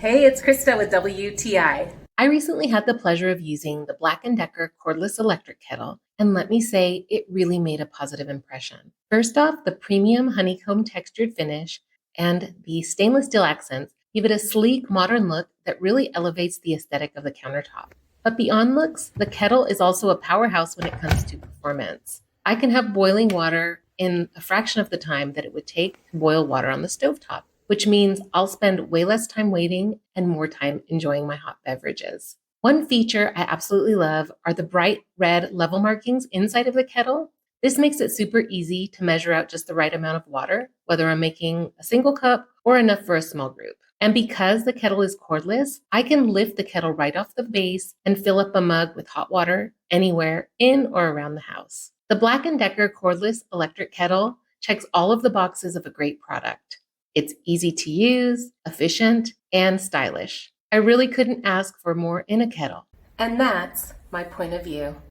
Hey, it's Krista with WTI. I recently had the pleasure of using the Black+Decker Cordless Electric Kettle, and let me say, it really made a positive impression. First off, the premium honeycomb textured finish and the stainless steel accents give it a sleek, modern look that really elevates the aesthetic of the countertop. But beyond looks, the kettle is also a powerhouse when it comes to performance. I can have boiling water in a fraction of the time that it would take to boil water on the stovetop, which means I'll spend way less time waiting and more time enjoying my hot beverages. One feature I absolutely love are the bright red level markings inside of the kettle. This makes it super easy to measure out just the right amount of water, whether I'm making a single cup or enough for a small group. And because the kettle is cordless, I can lift the kettle right off the base and fill up a mug with hot water anywhere in or around the house. The Black+Decker Cordless Electric Kettle checks all of the boxes of a great product. It's easy to use, efficient, and stylish. I really couldn't ask for more in a kettle. And that's my point of view.